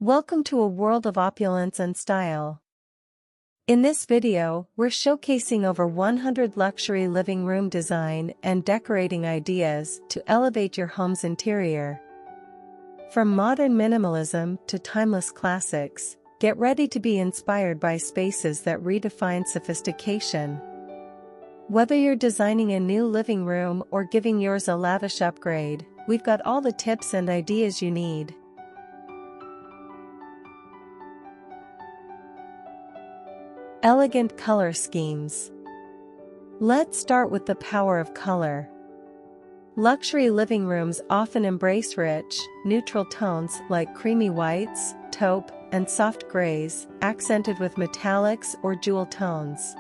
Welcome to a world of opulence and style. In this video, we're showcasing over 100 luxury living room design and decorating ideas to elevate your home's interior. From modern minimalism to timeless classics, get ready to be inspired by spaces that redefine sophistication. Whether you're designing a new living room or giving yours a lavish upgrade, we've got all the tips and ideas you need. Elegant color schemes. Let's start with the power of color. Luxury living rooms often embrace rich, neutral tones like creamy whites, taupe, and soft grays, accented with metallics or jewel tones.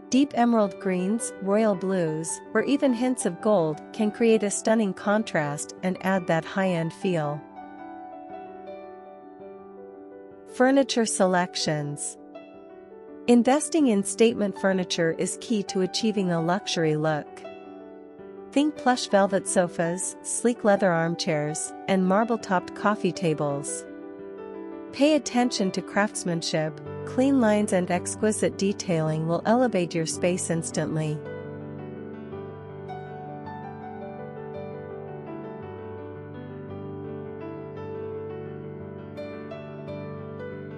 Deep emerald greens, royal blues, or even hints of gold can create a stunning contrast and add that high-end feel. Furniture selections. Investing in statement furniture is key to achieving a luxury look. Think plush velvet sofas, sleek leather armchairs, and marble-topped coffee tables. Pay attention to craftsmanship, clean lines and exquisite detailing will elevate your space instantly.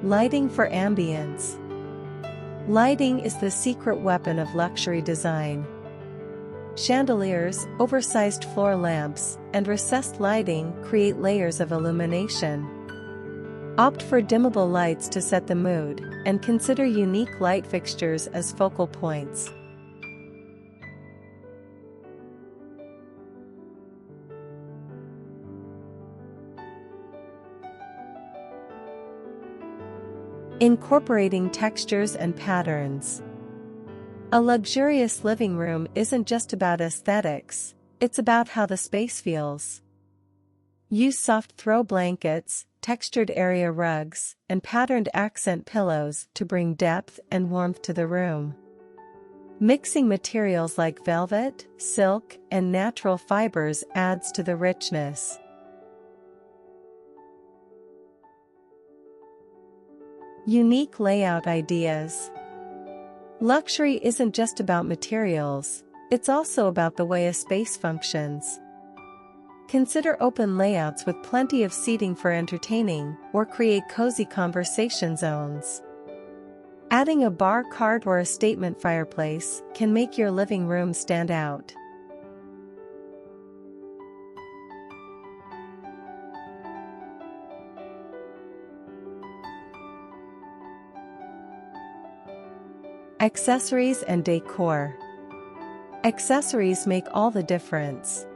Lighting for ambience. Lighting is the secret weapon of luxury design. Chandeliers, oversized floor lamps, and recessed lighting create layers of illumination. Opt for dimmable lights to set the mood, and consider unique light fixtures as focal points. Incorporating textures and patterns. A luxurious living room isn't just about aesthetics, it's about how the space feels. Use soft throw blankets, textured area rugs, and patterned accent pillows to bring depth and warmth to the room. Mixing materials like velvet, silk, and natural fibers adds to the richness. Unique layout ideas. Luxury isn't just about materials, it's also about the way a space functions. Consider open layouts with plenty of seating for entertaining, or create cozy conversation zones. Adding a bar cart or a statement fireplace can make your living room stand out. Accessories and decor. Accessories make all the difference.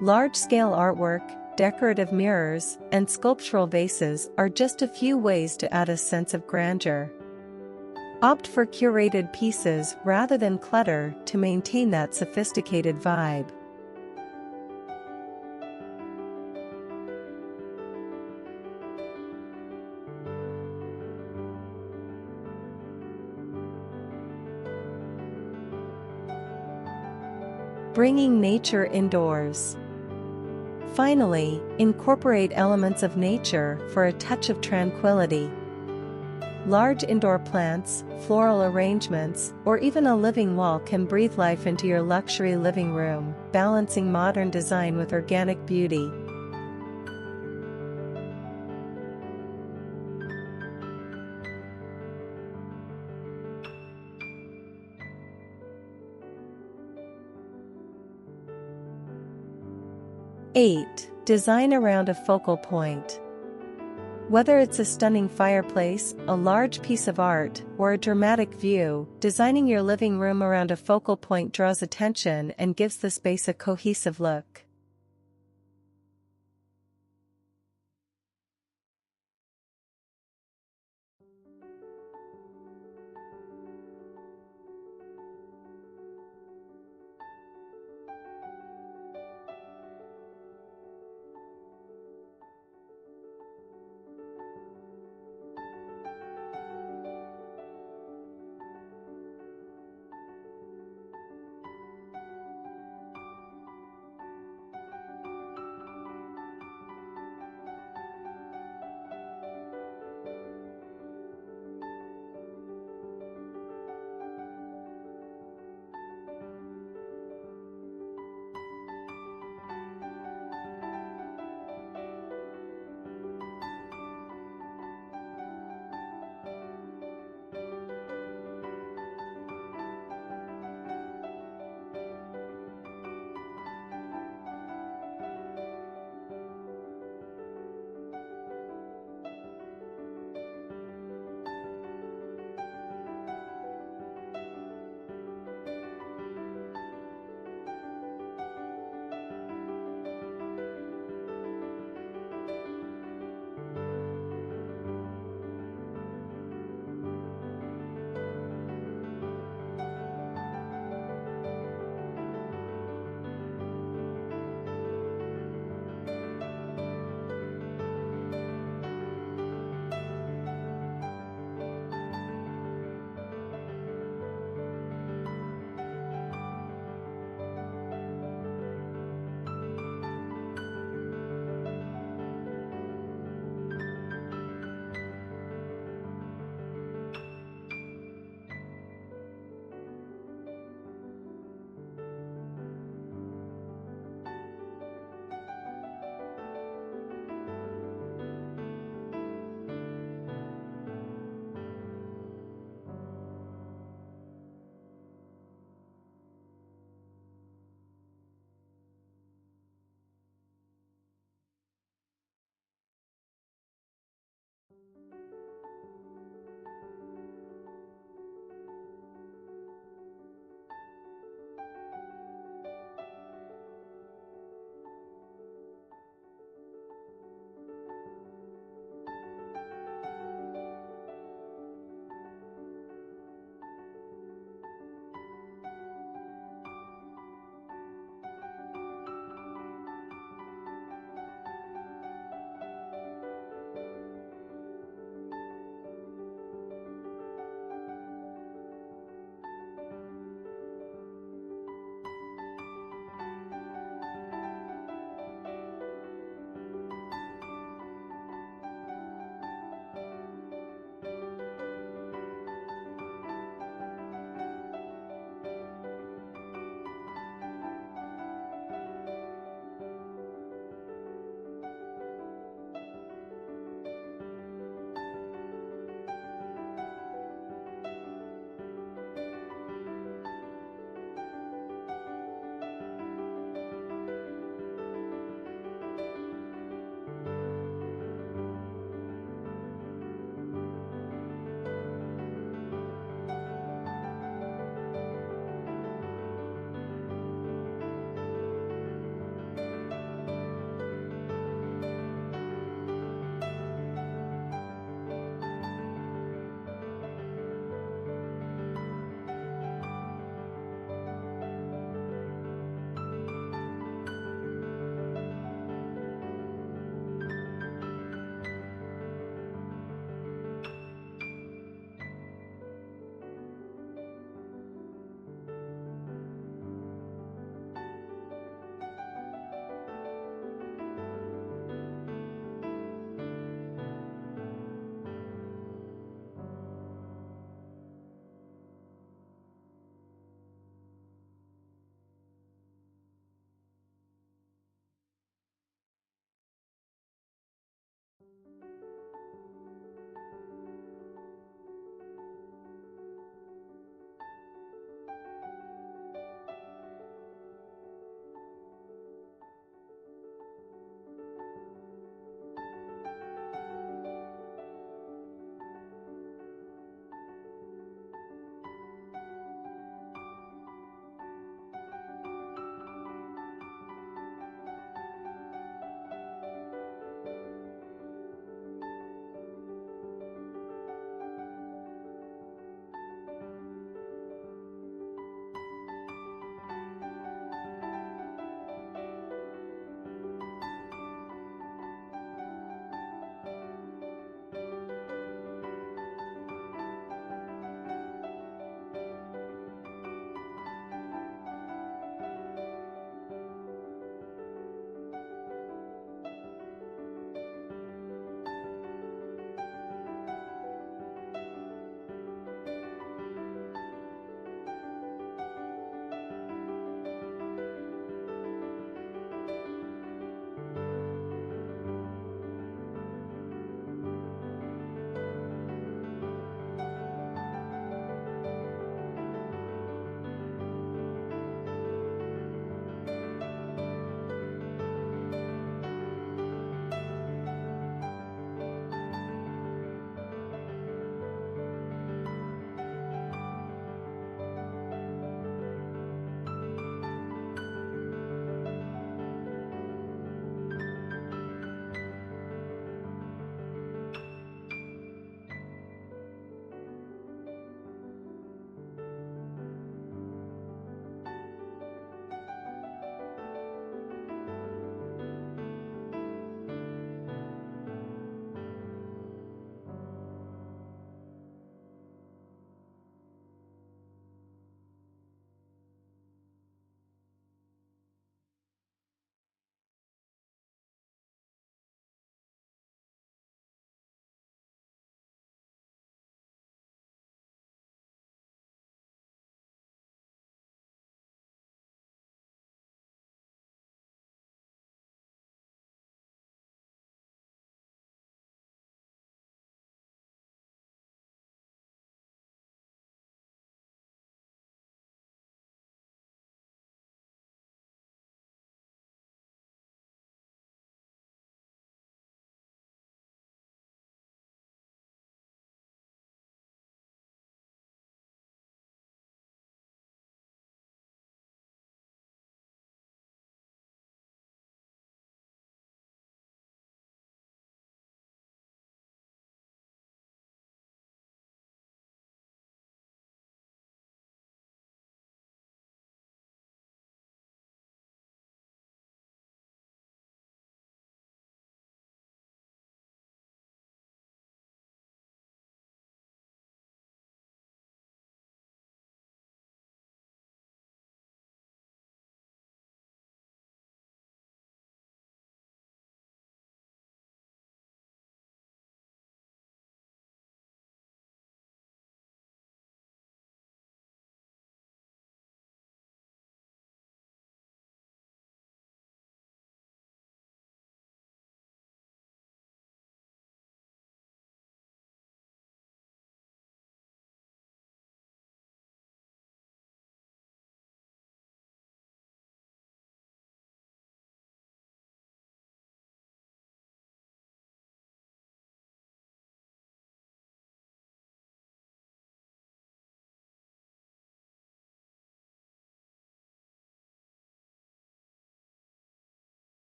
Large-scale artwork, decorative mirrors, and sculptural vases are just a few ways to add a sense of grandeur. Opt for curated pieces rather than clutter to maintain that sophisticated vibe. Bringing nature indoors. Finally, incorporate elements of nature for a touch of tranquility. Large indoor plants, floral arrangements, or even a living wall can breathe life into your luxury living room, balancing modern design with organic beauty. #8. Design around a focal point. Whether it's a stunning fireplace, a large piece of art, or a dramatic view, designing your living room around a focal point draws attention and gives the space a cohesive look.